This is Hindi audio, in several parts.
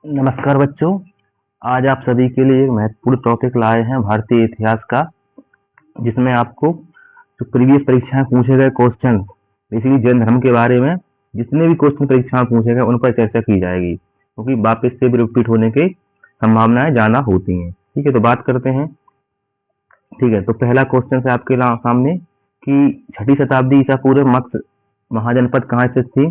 नमस्कार बच्चों। आज आप सभी के लिए एक महत्वपूर्ण टॉपिक लाए हैं भारतीय इतिहास का, जिसमें आपको जो प्रीवियस परीक्षाएं पूछे गए क्वेश्चन, बेसिकली जैन धर्म के बारे में जितने भी क्वेश्चन परीक्षा में पूछे गए उन पर चर्चा की जाएगी, क्योंकि वापस से भी रिपीट होने की संभावनाएं ज़्यादा होती हैं। ठीक है, तो बात करते हैं। ठीक है, तो पहला क्वेश्चन है आपके सामने कि 6वीं शताब्दी ईसा पूर्व मत्स्य महाजनपद कहाँ स्थित थी।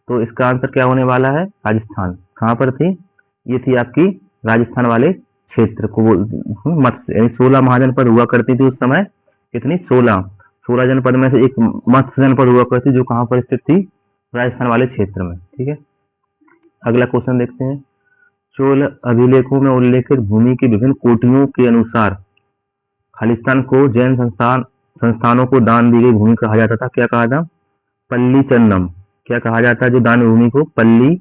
तो इसका आंसर क्या होने वाला है? राजस्थान। कहाँ पर थी? ये थी आपकी राजस्थान वाले क्षेत्र को मत्स्य, यानी 16 महाजनपद हुआ करती थी उस समय। कितनी? 16 जनपद में से एक मत्स्य जनपद हुआ करती, जो कहाँ पर स्थित थी? राजस्थान वाले क्षेत्र में। ठीक है, अगला क्वेश्चन देखते हैं। चोल अभिलेखों में उल्लेखित भूमि की विभिन्न कोटियों के अनुसार खालिस्तान को जैन संस्थानों को दान दी गई भूमि कहा जाता था। क्या कहा था? पल्ली चन्नम। क्या कहा जाता है जो दान भूमि को? पल्ली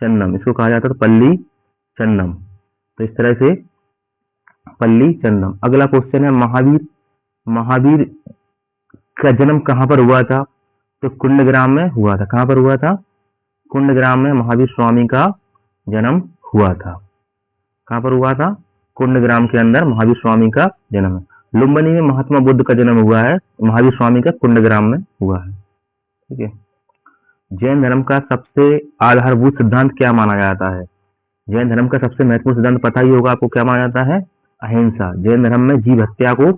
चन्नम। इसको कहा जाता था पल्ली चन्नम। तो इस तरह से पल्ली चन्नम। अगला क्वेश्चन है महावीर का जन्म कहाँ पर हुआ था? तो कुंडग्राम में हुआ था। कहाँ पर हुआ था? कुंडग्राम में महावीर स्वामी का जन्म हुआ था। कहाँ पर हुआ था? कुंडग्राम के अंदर महावीर स्वामी का जन्म है। लुम्बिनी में महात्मा बुद्ध का जन्म हुआ है, महावीर स्वामी का कुंडग्राम में हुआ है। ठीक है, जैन धर्म का सबसे आधारभूत सिद्धांत क्या माना जाता है? जैन धर्म का सबसे महत्वपूर्ण सिद्धांत पता ही होगा आपको, क्या माना जाता है? अहिंसा। जैन धर्म में जीव हत्या को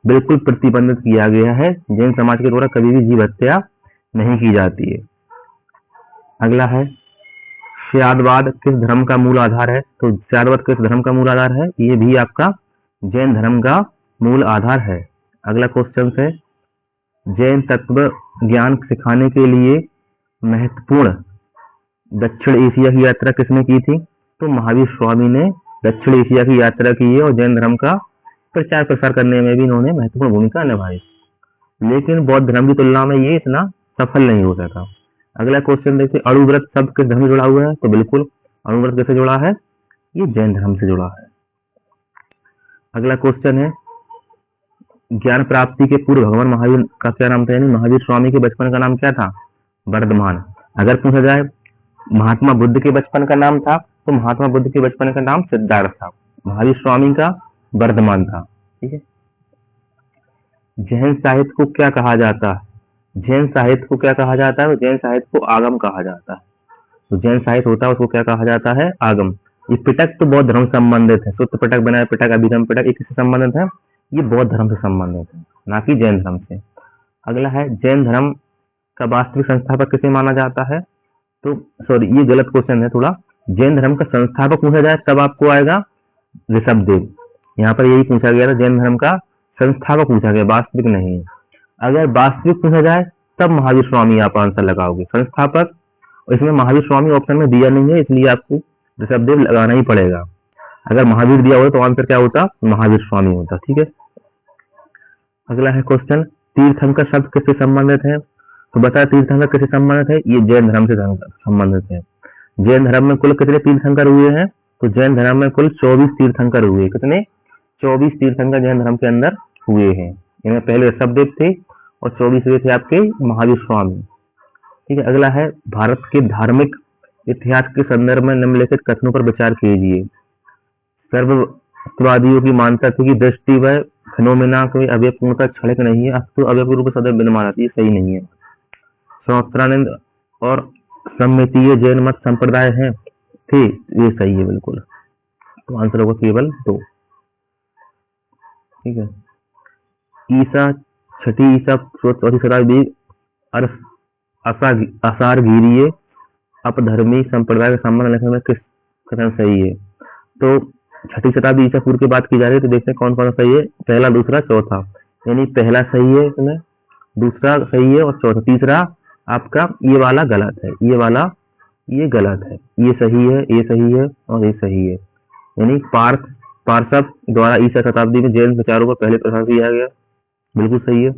बिल्कुल प्रतिबंधित किया गया है। जैन समाज के द्वारा कभी भी जीव हत्या नहीं की जाती है। अगला है, श्यादवाद किस धर्म का मूल आधार है? तो श्यादवाद किस धर्म का मूल आधार है? ये भी आपका जैन धर्म का मूल आधार है। अगला क्वेश्चन है, जैन तत्व ज्ञान सिखाने के लिए महत्वपूर्ण दक्षिण एशिया की यात्रा किसने की थी? तो महावीर स्वामी ने दक्षिण एशिया की यात्रा की है और जैन धर्म का प्रचार प्रसार करने में भी इन्होंने महत्वपूर्ण भूमिका निभाई। लेकिन बौद्ध धर्म की तुलना में ये इतना सफल नहीं हो सका। अगला क्वेश्चन देखिए, अणुव्रत शब्द किस धर्म से जुड़ा हुआ है? तो बिल्कुल अणुव्रत किससे जुड़ा है? ये जैन धर्म से जुड़ा है। अगला क्वेश्चन है, ज्ञान प्राप्ति के पूर्व भगवान महावीर का क्या नाम था? यानी महावीर स्वामी के बचपन का नाम क्या था? वर्धमान। अगर पूछा जाए महात्मा बुद्ध के बचपन का नाम था, तो महात्मा बुद्ध के बचपन का नाम सिद्धार्थ था, महावीर स्वामी का वर्धमान था। ठीक है, जैन साहित्य को क्या कहा जाता है? जैन साहित्य को क्या कहा जाता है? जैन साहित्य को आगम कहा जाता है। तो जैन साहित्य होता है उसको क्या कहा जाता है? आगम। ये पिटक तो बौद्ध धर्म से संबंधित है, सुत्त पिटक, विनय पिटक, अभिधम पिटक, ये किससे संबंधित है? ये बौद्ध धर्म से संबंधित है, ना कि जैन धर्म से। अगला है, जैन धर्म का वास्तविक संस्थापक किसे माना जाता है? तो सॉरी, ये गलत क्वेश्चन है थोड़ा। जैन धर्म का संस्थापक पूछा जाए तब आपको आएगा ऋषभदेव। यहाँ पर यही पूछा गया था, जैन धर्म का संस्थापक पूछा गया, वास्तविक नहीं। अगर वास्तविक पूछा जाए तब महावीर स्वामी आप आंसर लगाओगे। संस्थापक इसमें महावीर स्वामी ऑप्शन में दिया नहीं है, इसलिए आपको ऋषभदेव लगाना ही पड़ेगा। अगर महावीर दिया होता तो आंसर क्या होता? महावीर स्वामी होता। ठीक है, अगला है क्वेश्चन, तीर्थंकर शब्द किससे संबंधित है? तो बता, तीर्थंकर किससे संबंधित है? ये जैन धर्म से संबंधित है। जैन धर्म में कुल कितने तीर्थंकर हुए हैं? तो जैन धर्म में कुल 24 तीर्थंकर हुए। कितने? 24 तीर्थंकर जैन धर्म के अंदर हुए हैं। इनमें पहले ऋषभदेव थे और 24वें थे आपके महावीर स्वामी। ठीक है, अगला है, भारत के धार्मिक इतिहास के संदर्भ में निम्नलिखित कथनों पर विचार कीजिए। सर्ववादियों की मान्यता थी कि दृष्टि व फिनोमेना कोई अव्ययपूर्णता क्षणिक नहीं है, अस्तु अव्यय रूप सदैव विद्यमान रहती है। सही नहीं है। सहस्त्रानंद और सम्मितीय जैन मत संप्रदाय है थे, ये सही है बिल्कुल। तो आंसर होगा केवल 2। ठीक है, ईसा 6ठी ईसा 4वीं शताब्दी असारगीरीय अपधर्मी संप्रदाय का संबंध लिखने में किस कथन सही है? तो 6ठी शताब्दी ईसा पूर्व की बात की जा रही है, तो देखते हैं कौन कौन सा सही है। पहला, दूसरा, चौथा। यानी पहला सही है इसमें, दूसरा सही है और चौथा, तीसरा आपका ये वाला गलत है, ये वाला ये गलत है, ये सही है, ये सही है और ये सही है। यानी पार्षद द्वारा ईसा शताब्दी में जैन विचारों पर पहले प्रसार किया गया, बिल्कुल सही है।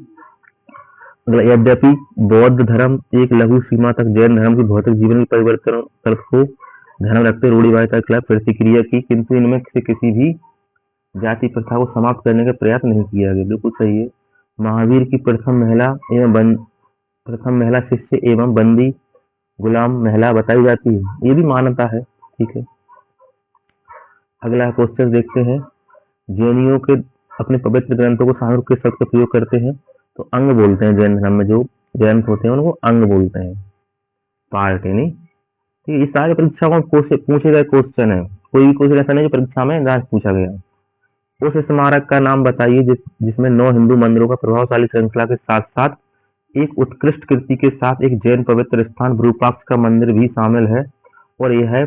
यद्यपि बौद्ध धर्म एक लघु सीमा तक जैन धर्म की भौतिक जीवन की परिवर्तन तर्क को ध्यान रखते रूढ़िवादिता के खिलाफ प्रतिक्रिया की, किंतु इनमें से किसी भी जाति प्रथा को समाप्त करने का प्रयास नहीं किया गया, बिल्कुल सही है। महावीर की प्रथम महिला शिष्य एवं बंदी गुलाम महिला बताई जाती है, ये भी मान्यता है। ठीक है, अगला क्वेश्चन देखते हैं, जैनियों के अपने पवित्र ग्रंथों को सांस्कृतिक के शब्द का प्रयोग करते हैं तो अंग बोलते हैं। जैन धर्म में जो ग्रंथ होते हैं उनको अंग बोलते हैं, पार्ट यानी। ठीक है, इस सारे परीक्षा में पूछे गए क्वेश्चन है, कोई भी क्वेश्चन ऐसा नहीं जो परीक्षा में ना पूछा गया। उस स्मारक का नाम बताइए जिसमें 9 हिंदू मंदिरों का प्रभावशाली श्रृंखला के साथ साथ एक उत्कृष्ट कीर्ति के साथ एक जैन पवित्र स्थान विरूपाक्ष का मंदिर भी शामिल है, और यह है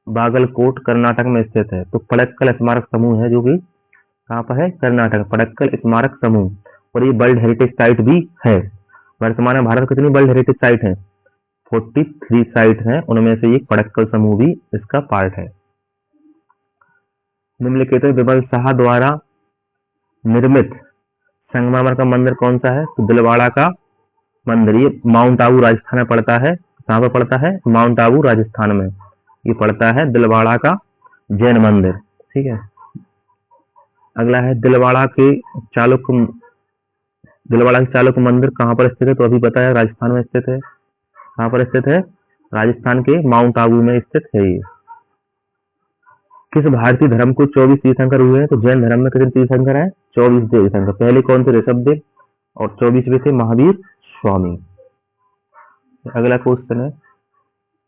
बागलकोट कर्नाटक में स्थित है। तो पड़क्कल स्मारक समूह है जो कि कहाँ पर है, कर्नाटक, पड़क्कल स्मारक समूह, और ये वर्ल्ड हेरिटेज साइट भी है। वर्तमान में भारत में कितनी वर्ल्ड हेरिटेज साइट है, 43 साइट है, उनमें से एक पड़क्कल समूह भी इसका पार्ट है। निम्नलिखित विमल शाह द्वारा निर्मित संगमरमर का मंदिर कौन सा है, तो दिलवाड़ा का मंदिर। ये माउंट आबू राजस्थान में पड़ता है। कहाँ पर पड़ता है, माउंट आबू राजस्थान में ये पड़ता है, दिलवाड़ा का जैन मंदिर। ठीक है, अगला है दिलवाड़ा के चालुक्य मंदिर कहाँ पर स्थित है, तो अभी बताया राजस्थान में स्थित है। कहाँ पर स्थित है, राजस्थान के माउंट आबू में स्थित है ये। किस भारतीय धर्म को 24 तीर्थंकर हुए हैं, तो जैन धर्म में कितने तीर्थंकर हैं, 24 तीर्थंकर। पहले कौन थे, ऋषभदेव, और 24वें थे महावीर स्वामी। अगला क्वेश्चन है,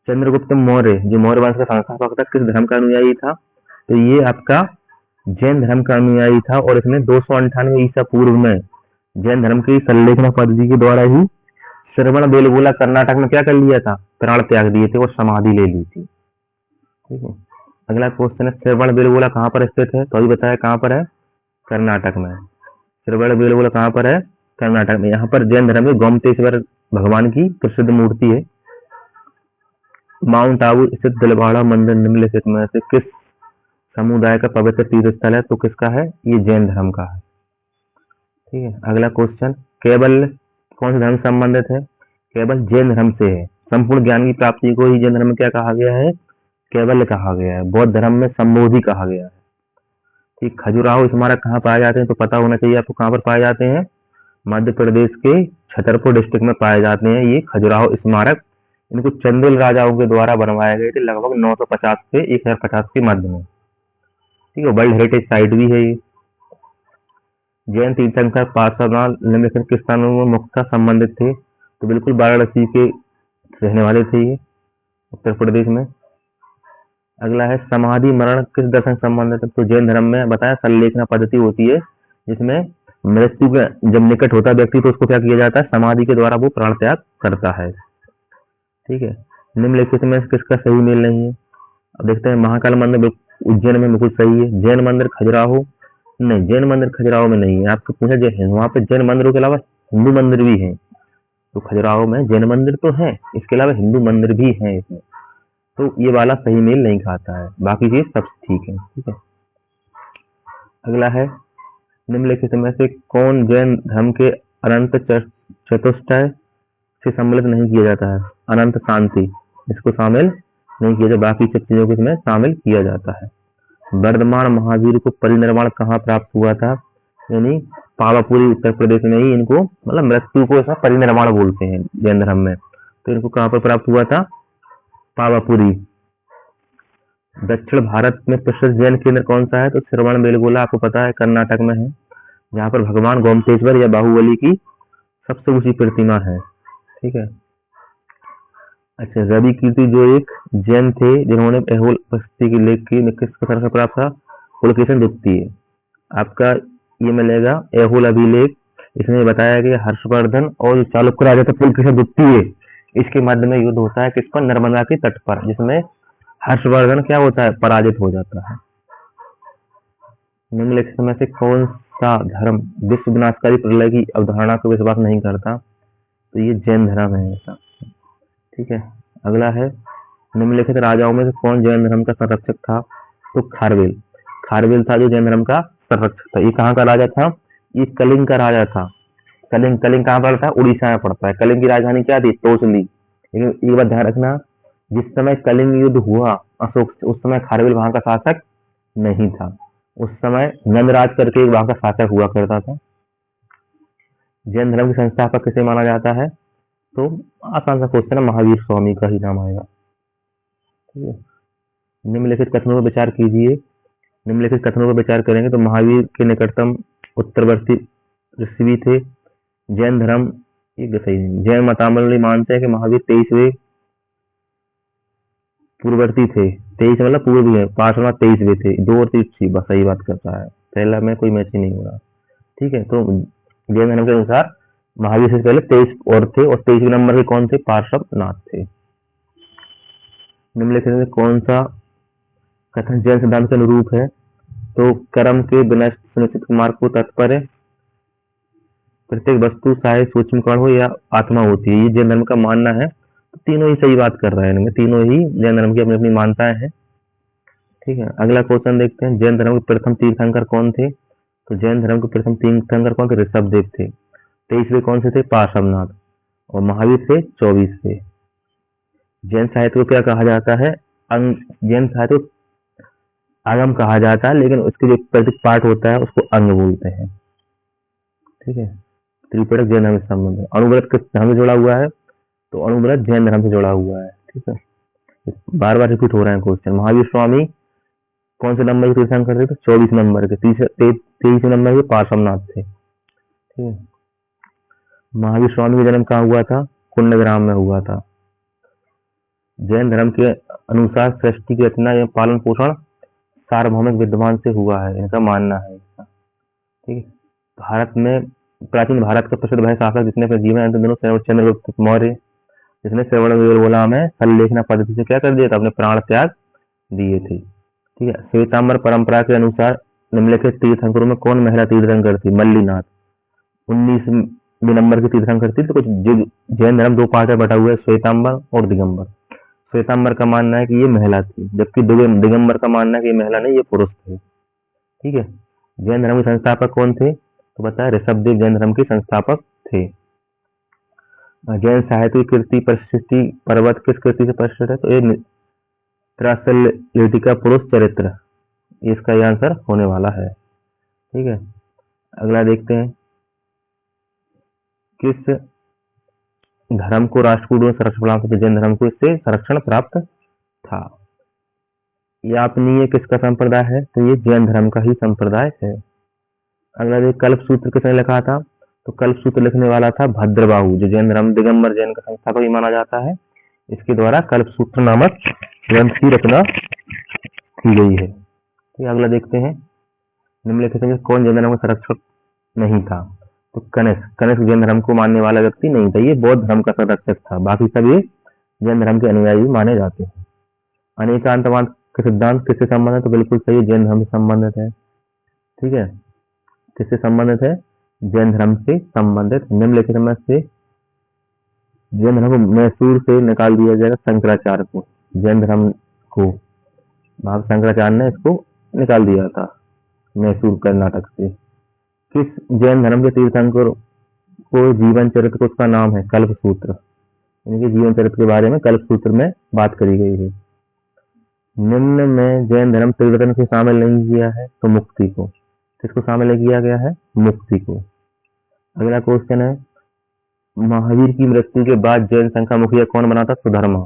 चंद्रगुप्त मौर्य जो मौर्य वंश का संस्थापक था किस धर्म का अनुयायी था, तो ये आपका जैन धर्म का अनुयायी था, और इसने 298 ईसा पूर्व में जैन धर्म की संलेखना पद्धति के द्वारा ही श्रवण बेलगोला कर्नाटक में क्या कर लिया था, प्राण त्याग दिए थे और समाधि ले ली थी। ठीक है, अगला क्वेश्चन है, श्रवण बेलगोला कहाँ पर स्थित है, तो अभी बताया कहाँ पर है, कर्नाटक में। श्रवण बेलगोला कहाँ पर है, कर्नाटक में। यहाँ पर जैन धर्म में गोमतेश्वर भगवान की प्रसिद्ध मूर्ति है। माउंट आबू स्थित दिलवाड़ा मंदिर निम्नलिखित में से किस समुदाय का पवित्र तीर्थ स्थल है, तो किसका है, ये जैन धर्म का है। ठीक है, अगला क्वेश्चन, केवल कौन से धर्म से संबंधित है, केवल जैन धर्म से है। संपूर्ण ज्ञान की प्राप्ति को ही जैन धर्म में क्या कहा गया है, केवल कहा गया है। बौद्ध धर्म में संबोधि कहा गया है। ठीक, खजुराहो स्मारक कहाँ पाए जाते हैं, तो पता होना चाहिए आपको कहाँ पर पाए जाते हैं, मध्य प्रदेश के छतरपुर डिस्ट्रिक्ट में पाए जाते हैं ये खजुराहो स्मारक। इनको चंदेल राजाओं के द्वारा बनवाए गए थे लगभग 950 से 1050 के मध्य में। ठीक है, वर्ल्ड हेरिटेज साइट भी है ये। जैन तीर्थंकर पार्षदनाथ निम्नलिखित किस स्थानों में मुख्यतः संबंधित थे, तो बिल्कुल वाराणसी के रहने वाले थे ये, उत्तर प्रदेश में। अगला है, समाधि मरण किस दर्शन से संबंधित है, तो जैन धर्म में बताया संलेखना पद्धति होती है जिसमें मृत्यु के जब निकट होता व्यक्ति तो उसको क्या किया जाता है, समाधि के द्वारा वो प्राण त्याग करता है। ठीक है, निम्नलिखित में किसका सही मेल नहीं है, अब देखते हैं। महाकाल मंदिर उज्जैन में बिल्कुल सही है। जैन मंदिर खजुराहो नहीं, जैन मंदिर खजुराहो में नहीं है। आपको पूछा जाए वहां पे जैन मंदिरों के अलावा हिंदू मंदिर भी है, तो खजुराहो में जैन मंदिर तो है, इसके अलावा हिंदू मंदिर भी है इसमें, तो ये वाला सही मेल नहीं खाता है, बाकी चीज सब ठीक है। ठीक है, अगला है, निम्नलिखित में से कौन जैन धर्म के अनंत चतुष्टय से सम्मिलित नहीं किया जाता है, अनंत शांति इसको शामिल नहीं किया जाता, बाकी सब चीजों को इसमें शामिल किया जाता है। वर्धमान महावीर को परिनिर्वाण कहाँ प्राप्त हुआ था, यानी पावापुरी उत्तर प्रदेश में ही इनको, मतलब मृत्यु को ऐसा परिनिर्वाण बोलते हैं जैन धर्म में, तो इनको कहाँ पर प्राप्त हुआ था, पावापुरी। दक्षिण भारत में प्रसिद्ध जैन केंद्र कौन सा है, तो श्रवण बेलगोला आपको पता है कर्नाटक में है, जहाँ पर भगवान गोमतेश्वर या बाहुबली की सबसे ऊंची प्रतिमा है। ठीक है, अच्छा, रवि कीर्ति जो एक जैन थे जिन्होंने ऐहोल बस्ती की लेख की किस प्रकार से प्राप्त था, पुलकेशन द्वितीय। आपका ये मिलेगा ऐहोल अभिलेख, इसमें बताया कि हर्षवर्धन और चालुक्य राजा थे पुलकेशन द्वितीय, इसके मध्य में युद्ध होता है किस पर, नर्मदा के तट पर, जिसमें हर्षवर्धन क्या होता है, पराजित हो जाता है। निम्नलिखित में से कौन सा धर्म विश्व विनाशकारी प्रलय की अवधारणा को विश्वास नहीं करता, तो ये जैन धर्म है ऐसा। ठीक है, अगला है, निम्नलिखित राजाओं में से कौन जैन धर्म का संरक्षक था, तो खारवेल। खारवेल था जो जैन धर्म का संरक्षक था। ये कहाँ का राजा था, ये कलिंग का राजा था। कलिंग कहाँ पड़ता है, उड़ीसा में पड़ता है। कलिंग की राजधानी क्या थी, तोसली। लेकिन एक बात ध्यान रखना, जिस समय कलिंग युद्ध हुआ अशोक से, उस समय खारवेल वहां का शासक नहीं था, उस समय नंदराज करके वहां का शासक हुआ करता था। जैन धर्म के संस्थापक किसे माना जाता है, तो आसान सा क्वेश्चन है, महावीर स्वामी का ही नाम आएगा। ठीक है, निम्नलिखित कथनों पर विचार कीजिए। निम्नलिखित कथनों पर विचार करेंगे। तो महावीर के निकटतम उत्तरवर्ती ऋषि भी थे। जैन धर्म, ये सही नहीं, जैन मतावलंबी मानते हैं कि महावीर 23वें पूर्ववर्ती थे। 23 मतलब पूर्व है, पार्श्वनाथ 23वें थे। 2 और 3 बस सही बात करता है, पहला में कोई मैच ही नहीं हो रहा। ठीक है, तो जैन धर्म के अनुसार महावीर से पहले 23 और थे, और 23वें नंबर के कौन थे? पार्श्वनाथ थे। निम्नलिखित में कौन सा कथन जैन सिद्धांत के अनुरूप है? तो कर्म के विनष्ट सुनिश्चित मार्ग को तात्पर्य प्रत्येक वस्तु चाहे सूक्ष्म कण हो या आत्मा होती है, ये जैन धर्म का मानना है। तो तीनों ही सही बात कर रहे हैं, इनमें तीनों ही जैन धर्म की अपनी अपनी मान्यताएं हैं। ठीक है, अगला क्वेश्चन देखते हैं। जैन धर्म के प्रथम तीर्थंकर कौन थे? तो जैन धर्म के प्रथम तीर्थंकर कौन थे? ऋषभदेव थे। 23वें कौन से थे? पार्श्वनाथ। और महावीर थे 24वें। जैन साहित्य को क्या कहा जाता है? जैन साहित्य को आगम कहा जाता है, लेकिन उसके जो प्रतीक पाठ होता है उसको अंग बोलते हैं। ठीक है, त्रिपिटक जैन धर्म से संबंध है। अणुव्रत किस धर्म से जुड़ा हुआ है? तो अणुव्रत जैन धर्म से जुड़ा हुआ है। ठीक है, बार बार रिपीट हो रहे हैं क्वेश्चन। महावीर स्वामी कौन से नंबर के तीर्थंकर थे? तो 24 नंबर के। 23 नंबर के पार्श्वनाथ थे। ठीक है, महावीर स्वामी का जन्म कहाँ हुआ था? कुंडग्राम में हुआ था। जैन धर्म के अनुसार सृष्टि की रचना या पालन पोषण सार्वभौमिक विद्वान से हुआ है, इनका मानना है। ठीक है, भारत में प्राचीन भारत का प्रसिद्ध भाई शासक जिसने अपने जीवन अंतिम दिनों चंद्रगुप्त मौर्य, जिसने श्रवण में सल्लेखना पद्धति से क्या कर दिया था? अपने प्राण त्याग दिए थे। ठीक है, श्वेतांबर परंपरा के अनुसार निम्नलिखित तीर्थंकरों में कौन महिला तीर्थंकर थी? मल्लीनाथ 19वें नंबर की तीर्थंकर थी। तो कुछ जैन धर्म 2 पार्ट में बटा हुआ है, श्वेतांबर और दिगंबर। श्वेतांबर का मानना है कि ये महिला थी, जबकि दिगंबर का मानना है कि ये महिला नहीं, ये पुरुष थे। ठीक है, जैन धर्म के संस्थापक कौन थे? तो बताया ऋषभदेव जैन धर्म के संस्थापक थे। जैन साहित्य की कीर्ति प्रसिद्धि पर्वत किस कृति से प्रसिद्ध है? तो ये त्रासलेटिका पुरुष चरित्र, इसका ये आंसर होने वाला है। ठीक है, अगला देखते हैं। किस धर्म को राष्ट्रकूटों ने संरक्षण प्राप्त था? जैन धर्म को इससे संरक्षण प्राप्त था। यापनीय किसका संप्रदाय है? तो ये जैन धर्म का ही संप्रदाय है। अगला देख, कल्प सूत्र किसने लिखा था? तो कल्प सूत्र लिखने वाला था भद्रबाहु, जो जैन धर्म दिगंबर जैन का संस्थापक ही माना जाता है। इसके द्वारा कल्प सूत्र नामक ग्रंथ की रचना की गई है। तो अगला देखते हैं। निम्नलिखित में कौन जैन धर्म का संरक्षक नहीं था? तो कनिष्क जैन धर्म को मानने वाला व्यक्ति नहीं था, ये बौद्ध धर्म का संरक्षक था। बाकी सभी जैन धर्म के अनुयायी माने जाते हैं। अनेकांतवाद का सिद्धांत किससे संबंधित है? तो बिल्कुल सही, जैन धर्म से संबंधित है। ठीक है, किससे संबंधित है? जैन धर्म से संबंधित। निम्नलिखित में से जैन धर्म को मैसूर से निकाल दिया जाएगा शंकराचार्य को। जैन धर्म को शंकराचार्य ने इसको निकाल दिया था मैसूर कर्नाटक से। किस जैन धर्म के तीर्थंकर को जीवन चरित्र को उसका नाम है कल्प सूत्र, इनके जीवन चरित्र के बारे में कल्प सूत्र में बात करी गई है। निम्न में जैन धर्म त्रिरत्न से शामिल नहीं किया है, तो मुक्ति को। किसको शामिल नहीं किया गया है? मुक्ति को। अगला क्वेश्चन है, महावीर की मृत्यु के बाद जैन संघ का मुखिया कौन बना था? सुधर्मा।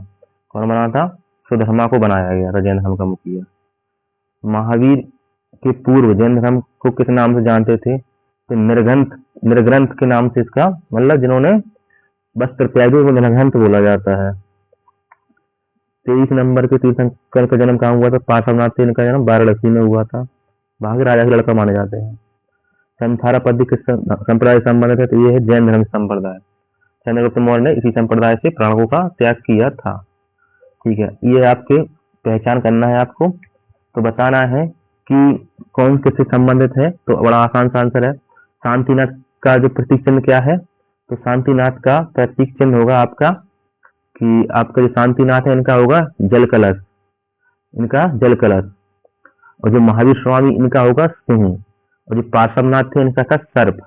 कौन बना था? सुधर्मा को बनाया गया था जैन धर्म का मुखिया। महावीर के पूर्व जैन धर्म को किस नाम से जानते थे? तो निर्ग्रंथ के नाम से, इसका मतलब जिन्होंने वस्त्र त्यागी को निर्ग्रंथ बोला जाता है। 23 नंबर के तीर्थंकर का जन्म कहाँ हुआ था? पार्श्वनाथ थे, इनका जन्म वाराणसी में हुआ था। वहां के राजा के लड़का माने जाते हैं। संथारा पद्धति किस संप्रदाय से संबंधित है? तो ये है जैन धर्म संप्रदाय। चंद्रगुप्त मौर्य ने इसी संप्रदाय से प्राणों का त्याग किया था। ठीक है, ये आपके पहचान करना है आपको, तो बताना है कि कौन किससे संबंधित है। तो बड़ा आसान सा आंसर है। शांतिनाथ का जो प्रतीक चिन्ह क्या है? तो शांतिनाथ का प्रतीक चिन्ह होगा आपका कि आपका जो शांतिनाथ है इनका होगा जल कलश, इनका जल कलश। और जो महावीर स्वामी इनका होगा सिंह, और जो पार्श्वनाथ थे इनका था सर्प,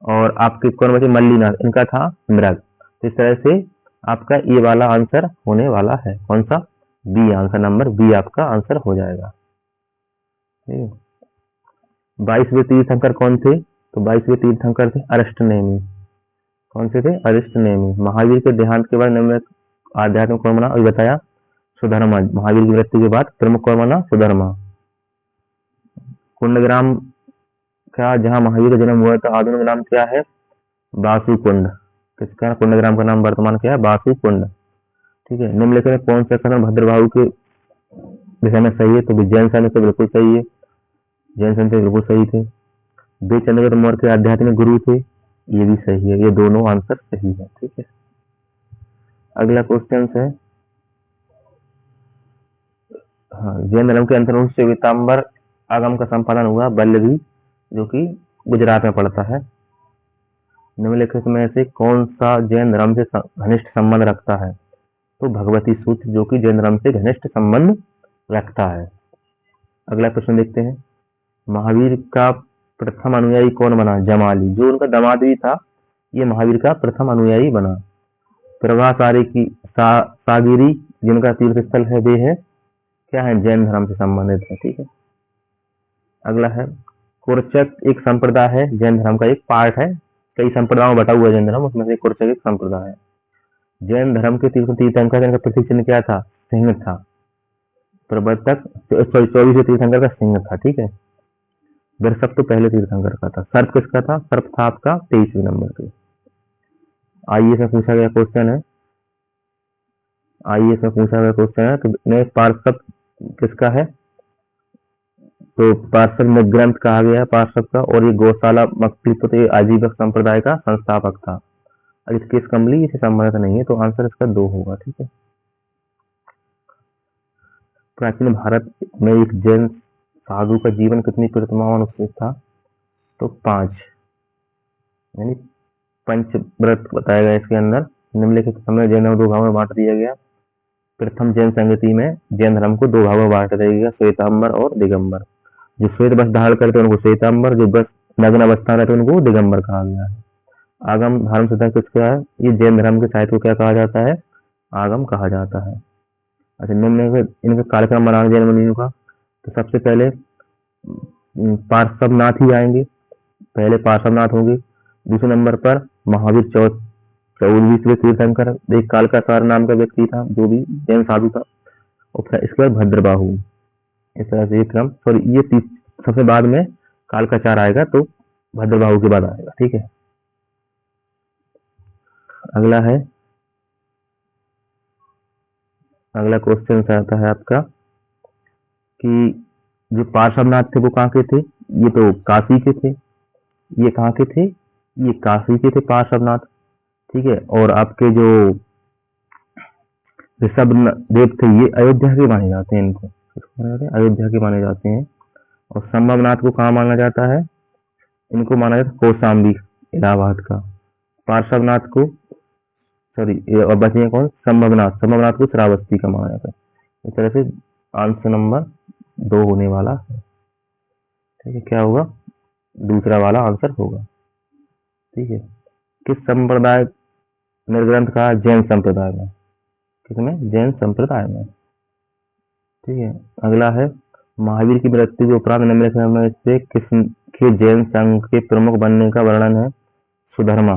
और आपके कौन बचे? मल्लीनाथ, इनका था मृग। इस तरह से आपका ये वाला आंसर होने वाला है। कौन सा? बी, आंसर नंबर बी आपका आंसर हो जाएगा। 22वें तीर्थंकर कौन थे? तो 22वें तीर्थंकर थे अरिष्टनेमी। कौन से थे? अरिष्टनेमी। महावीर के देहांत के बाद निम्न आध्यात्म कौन बना? अभी बताया, सुधर्मा। महावीर की मृत्यु के बाद प्रमुख कौन बना? सुधर्मा। कुंडग्राम का, जहाँ महावीर का जन्म हुआ था, आधुनिक नाम क्या है? बासुकुंड। किसका कुंडग्राम का नाम वर्तमान क्या है? बासुकुंड। ठीक है। निम्नलिखित में कौन सा कथन भद्रबाहु के विषय में सही है? तो जैन सन से बिल्कुल सही है, जैन सन से बिल्कुल सही थे। वे चंद्रगुप्त मौर्य के आध्यात्मिक गुरु थे, ये भी सही है, ये दोनों आंसर सही है। ठीक है। अगला क्वेश्चन है, हाँ, जैन धर्म के अंतर्गत श्वेतांबर आगम का संपादन हुआ वल्लभी, जो कि गुजरात में पड़ता है। निम्नलिखित में से कौन सा जैन धर्म से घनिष्ठ संबंध रखता है? तो भगवती सूत्र, जो कि जैन धर्म से घनिष्ठ संबंध रखता है। अगला प्रश्न देखते हैं, महावीर का प्रथम अनुयायी कौन बना? जमाली, जो उनका दामाद भी था, ये महावीर का प्रथम अनुयायी बना। प्रभासारी की सागिरी, जिनका तीर्थ स्थल है, वे है क्या है? जैन धर्म से संबंधित है। ठीक है। अगला है, कुर्चक एक संप्रदाय है, जैन धर्म का एक पार्ट है, कई संप्रदायों में बटा हुआ जैन धर्म, उसमें से कुर्चक एक संप्रदाय है। जैन धर्म के तीर्थंकर, जिनका प्रतीक चिन्ह क्या था? सिंह था। प्रवर्तक 24 तीर्थंकर का सिंह था। ठीक है। दर्शक तो पहले तीर्थंकर का था। सर्प किसका था? सर्प था आपका 23वें नंबर पे। आईएएस में पूछा गया क्वेश्चन है, आईएएस में पूछा गया क्वेश्चन है, तो पार्षद किसका है? तो पार्षद में ग्रंथ कहा गया है पार्षद का, और ये गौशाला मक्तिपुत्र आजीवक संप्रदाय का संस्थापक था। और इसके कंबली इसे संबंधित नहीं है, तो आंसर इसका 2 होगा। ठीक है। प्राचीन भारत में एक जैन साधु का जीवन कितनी प्रतिमाओं में अनुष्ठित था? तो 5, यानी पंचव्रत बताया गया इसके अंदर। निम्नलिखित समय जैन को 2 भागों में बांट दिया गया। प्रथम जैन संगति में जैन धर्म को 2 भागों में बांट दिया गया, श्वेतांबर और दिगंबर। जो श्वेत वस्त्र धारण करते उनको श्वेतांबर, जो बस नग्न अवस्था रहते उनको दिगंबर कहा गया है। आगम धर्म सिद्धांत किसका है? ये जैन धर्म के साहित्य को क्या कहा जाता है? आगम कहा जाता है। अच्छा, निम्न इनका कार्यक्रम बनाने जैन मुनियों का, तो सबसे पहले पार्श्वनाथ ही आएंगे, पहले पार्श्वनाथ होंगे। दूसरे नंबर पर महावीर 24वें तीर्थंकर, एक कालकासार नाम का व्यक्ति था, जो भी जैन साधु था। और इसके बाद भद्रबाहु, इस तरह से क्रम, सॉरी ये सबसे बाद में कालकाचार आएगा, तो भद्रबाहु के बाद आएगा। ठीक है। अगला है, अगला क्वेश्चन आता है आपका कि जो पार्श्वनाथ थे वो कहाँ के थे? ये तो काशी के थे। ये कहाँ के थे? ये काशी के थे पार्श्वनाथ। ठीक है। और आपके जो ऋषभ देव थे, ये अयोध्या के माने जाते हैं, इनको अयोध्या के माने जाते हैं। और संभवनाथ को कहाँ माना जाता है? इनको माना जाता है कौशाम्बी, इलाहाबाद का। पार्श्वनाथ को, सॉरी, और बचे कौन? संभवनाथ, संभवनाथ को श्रावस्ती का माना जाता है। इस तरह से आंसर नंबर 2 होने वाला है। ठीक है। क्या होगा? दूसरा वाला आंसर होगा। ठीक है। किस संप्रदाय निर्ग्रंथ कहा? जैन संप्रदाय में। किसमें? जैन संप्रदाय में। ठीक है। अगला है, महावीर की मृत्यु के उपरांत निम्नलिखित में से किसके जैन संघ के प्रमुख बनने का वर्णन है? सुधर्मा।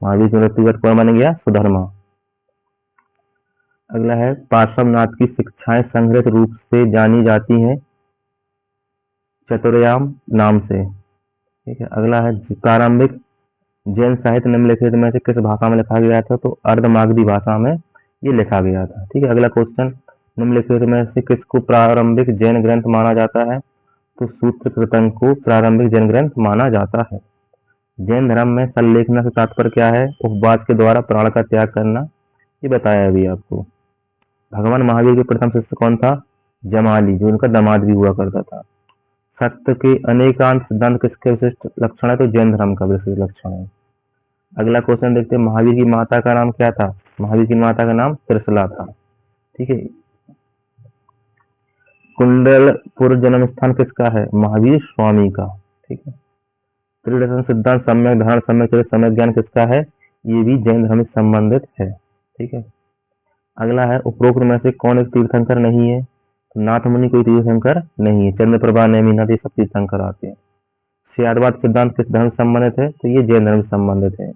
महावीर की मृत्यु के बाद कौन बन गया? सुधर्मा। अगला है, पार्श्वनाथ की शिक्षाएं संग्रहित रूप से जानी जाती हैं चतुर्याम नाम से। ठीक है। अगला है, प्रारंभिक जैन साहित्य निम्नलिखित में से किस भाषा में लिखा गया था? तो अर्धमागधी भाषा में ये लिखा गया था। ठीक है। अगला क्वेश्चन, निम्नलिखित में से किसको प्रारंभिक जैन ग्रंथ माना जाता है? तो सूत्र कृतं को प्रारंभिक जैन ग्रंथ माना जाता है। जैन धर्म में सल्लेखना से तात्पर्य क्या है? उपवास के द्वारा प्राण का त्याग करना, ये बताया अभी आपको। भगवान महावीर के प्रथम शिष्य कौन था? जमाली, जो उनका दामाद भी हुआ करता था। सत्य के अनेकांत सिद्धांत किसके विशिष्ट लक्षण है? तो जैन धर्म का विशिष्ट लक्षण है। अगला क्वेश्चन देखते हैं, महावीर की माता का नाम क्या था? महावीर की माता का नाम त्रिशला था। ठीक है। कुंडलपुर जन्म स्थान किसका है? महावीर स्वामी का। ठीक है। त्रिदर्शन सिद्धांत, सम्यक धारण, सम्यक चरित्र, सम्यक ज्ञान किसका है? ये भी जैन धर्म से संबंधित है। ठीक है। अगला है, उपरोक्त में से कौन एक तीर्थंकर नहीं है? नाथ मुनि कोई तीर्थंकर नहीं है। चंद्रप्रभा, नेमिनाथ, ये सब तीर्थंकर आते हैं। श्यारवाद सिद्धांत किस धर्म से संबंधित है? तो ये जैन धर्म से संबंधित है।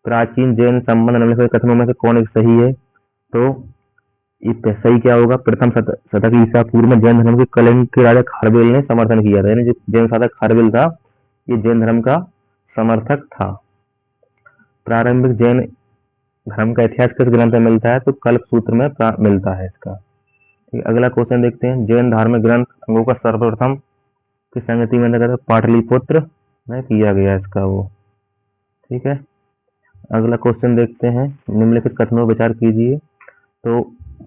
प्राचीन जैन संबंध निम्नलिखित कथनों में से कौन एक सही है? तो ये सही क्या होगा? प्रथम शतक ईसा पूर्व में जैन धर्म के कलिंग के राजा खारवेल ने समर्थन किया था। यानी जो जैन शासक खारवेल था, ये जैन धर्म का समर्थक था। प्रारंभिक जैन धर्म का इतिहास किस ग्रंथ में मिलता है? तो कल्प सूत्र में मिलता है इसका। ठीक, अगला क्वेश्चन देखते हैं। जैन धार्मिक ग्रंथ अंगों का सर्वप्रथम किस संगति में लगा था? पाटलिपुत्र में किया गया इसका वो। ठीक है, अगला क्वेश्चन देखते हैं। निम्नलिखित कथनों पर विचार कीजिए। तो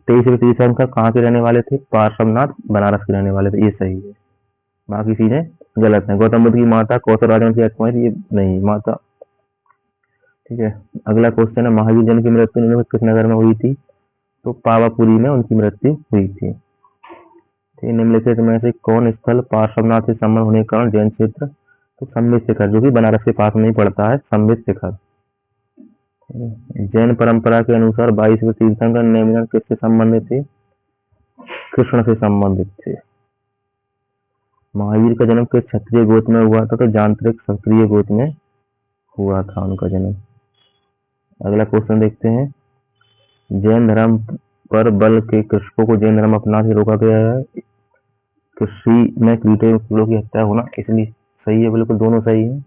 23वीं तीर्थंकर कहाँ के रहने वाले थे? पार्श्वनाथ, बनारस के रहने वाले थे। ये सही है, बाकी चीजें गलत है। गौतम बुद्ध की माता कौशल राजवंशी अक्षमाई थी, ये नहीं माता। ठीक है, अगला क्वेश्चन है। महावीर जैन की मृत्यु निम्नलिखित किस नगर में हुई थी? तो पावापुरी में उनकी मृत्यु हुई थी। ठीक, निम्नलिखित में से कौन स्थल पार्श्वनाथ से संबंध होने के कारण जैन क्षेत्र? तो संबित शिखर, जो कि बनारस के पास में ही पड़ता है, संबित शिखर। जैन परंपरा के अनुसार 22वें तीर्थंकर नेमिनाथ किससे संबंधित थे? कृष्ण से संबंधित थे। महावीर का जन्म किस क्षत्रिय गोत्र में हुआ था? तो यांत्रिक क्षत्रिय गोत्र में हुआ था उनका जन्म। अगला क्वेश्चन देखते हैं। जैन धर्म पर बल के कृषकों को जैन धर्म अपनाने से रोका गया है। कृषि में कीटों फूलों की हत्या होना, इसलिए सही है, बिल्कुल दोनों सही है।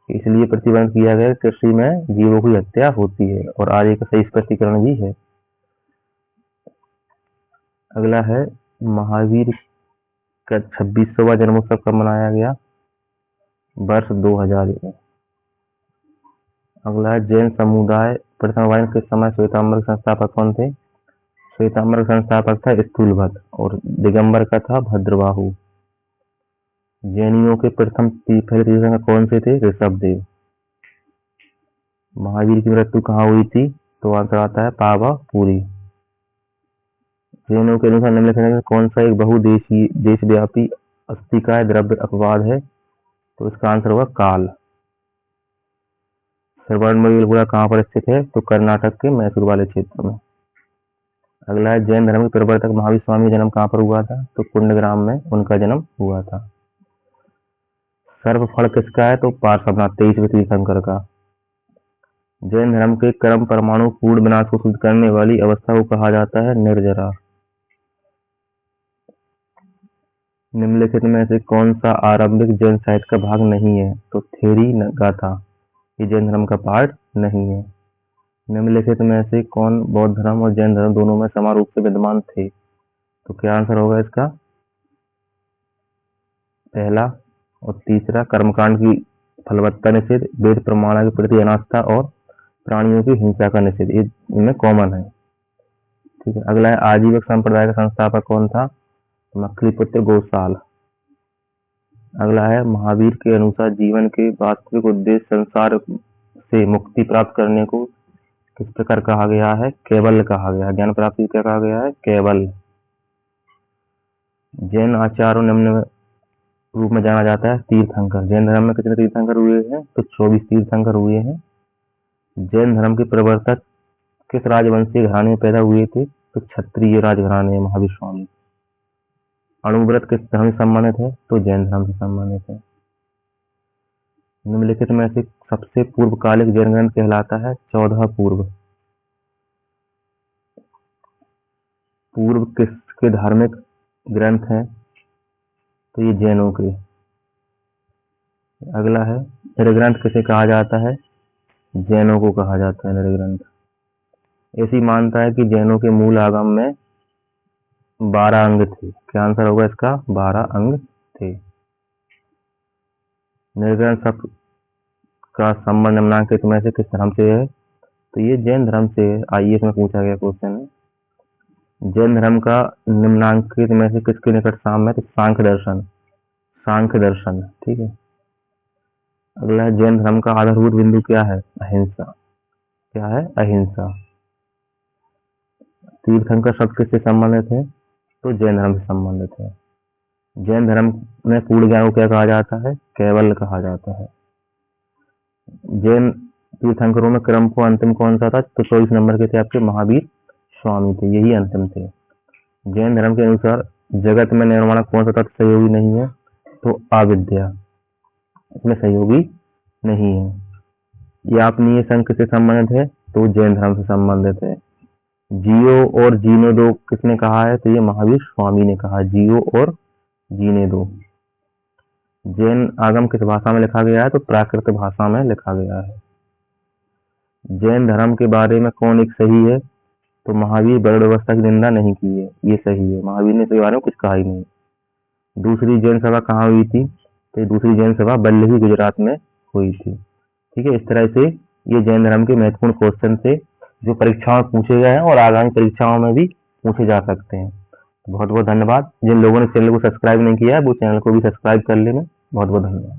इसलिए प्रतिबंध किया गया। कृषि में जीवों की हत्या होती है और आगे का सही स्पष्टीकरण भी है। अगला है। महावीर का 26वां जन्मोत्सव कब मनाया गया? वर्ष 2000 में। अगला है। जैन समुदाय प्रथम के समय श्वेतांबर के संस्थापक कौन थे? श्वेतांबर का संस्थापक था स्थूलभद्र और दिगंबर का था भद्रबाहु। जैनियों के पहले तीर्थंकर कौन से थे? ऋषभदेव। महावीर की मृत्यु कहाँ हुई थी? तो आंसर आता है पावापुरी। जैनों के अनुसार निम्नलिखित में कौन सा एक बहुदेशीय देशव्यापी अस्थिकाय द्रव्य अपवाद है? तो इसका आंसर होगा काल। श्रवणबेलगोला कहाँ पर स्थित है? तो कर्नाटक के मैसूर वाले क्षेत्र में। अगला है। जैन धर्म के प्रवर्तक महावीर स्वामी का जन्म कहाँ पर हुआ था? तो कुंडग्राम में उनका जन्म हुआ था। सर्वफल किसका है? तो पार्श्वनाथ 23वें तीर्थंकर का। जैन धर्म के कर्म परमाणु पूर्ण विनाश को सिद्ध करने वाली अवस्था को कहा जाता है निर्जरा। निम्नलिखित में से कौन सा आरंभिक जैन साहित्य का भाग नहीं है? तो थेरी गाथा, ये जैन धर्म का पार्ट नहीं है। निम्नलिखित में से कौन बौद्ध धर्म और जैन धर्म दोनों में समान रूप से विद्यमान थे? तो क्या आंसर होगा इसका? पहला और तीसरा। कर्मकांड की फलवत्ता निषेध, वेद प्रमाण के प्रति अनास्था और प्राणियों की हिंसा का निषेध, ये इनमें कॉमन है। ठीक है, अगला है। आजीवक संप्रदाय का संस्थापक कौन था? मक्खलीपुत्र गोसाल। अगला है। महावीर के अनुसार जीवन के वास्तविक उद्देश्य संसार से मुक्ति प्राप्त करने को किस प्रकार कहा गया है? केवल कहा गया। ज्ञान प्राप्ति क्या कहा गया है? केवल। जैन आचार्यों निम्न रूप में जाना जाता है तीर्थंकर। जैन धर्म में कितने तीर्थंकर हुए हैं? तो 24 तीर्थंकर हुए हैं। जैन धर्म के प्रवर्तक किस राजवंशीय घराने में पैदा हुए थे? तो क्षत्रिय राजघराने। महावीर स्वामी। अणुव्रत किस धर्म से संबंधित है? तो जैन धर्म से संबंधित है। निम्नलिखित में से सबसे पूर्वकालिक जैन ग्रंथ कहलाता है 14 पूर्व। पूर्व किसके धार्मिक ग्रंथ हैं? तो ये जैनों के। अगला है। नृग्रंथ किसे कहा जाता है? जैनों को कहा जाता है नृग्रंथ। ऐसी मानता है कि जैनों के मूल आगम में 12 अंग थे। क्या आंसर होगा इसका? 12 अंग थे। नृग्रंथ शब्द का संबंध निम्नांकित में से किस धर्म से है? तो ये जैन धर्म से है। आइए इसमें पूछा गया क्वेश्चन है। जैन धर्म का निम्नांकित में से किसके निकट साम्य है? तो सांख्य दर्शन। सांख्य दर्शन। ठीक है, अगला है। जैन धर्म का आधारभूत बिंदु क्या है? अहिंसा। क्या है? अहिंसा। तीर्थंकर शब्द किससे संबंधित है? तो जैन धर्म से संबंधित है। जैन धर्म में पूर्ण ज्ञान को क्या कहा जाता है? केवल कहा जाता है। जैन तीर्थंकरों में क्रम को अंतिम कौन सा था? तो 24 नंबर के थे आपके महावीर स्वामी थे, यही अंतिम थे। जैन धर्म के अनुसार जगत में निर्माण कौन सा तत्व सहयोगी नहीं है? तो अविद्या, इसमें सहयोगी नहीं है। ये आपनीय संघ से संबंधित है? तो जैन धर्म से संबंधित है। जियो और जीने दो किसने कहा है? तो ये महावीर स्वामी ने कहा, जियो और जीने दो। जैन आगम किस भाषा में लिखा गया है? तो प्राकृत भाषा में लिखा गया है। जैन धर्म के बारे में कौन एक सही है? तो महावीर वर्ण व्यवस्था की निंदा नहीं की है, ये सही है। महावीर ने इसके बारे में कुछ कहा ही नहीं। दूसरी जैन सभा कहाँ हुई थी? तो दूसरी जैन सभा वल्लभी गुजरात में हुई थी। ठीक है, इस तरह से ये जैन धर्म के महत्वपूर्ण क्वेश्चन थे जो परीक्षाओं में पूछे गए हैं और आगामी परीक्षाओं में भी पूछे जा सकते हैं। बहुत बहुत धन्यवाद। जिन लोगों ने चैनल को सब्सक्राइब नहीं किया है वो चैनल को भी सब्सक्राइब कर लेना। बहुत बहुत धन्यवाद।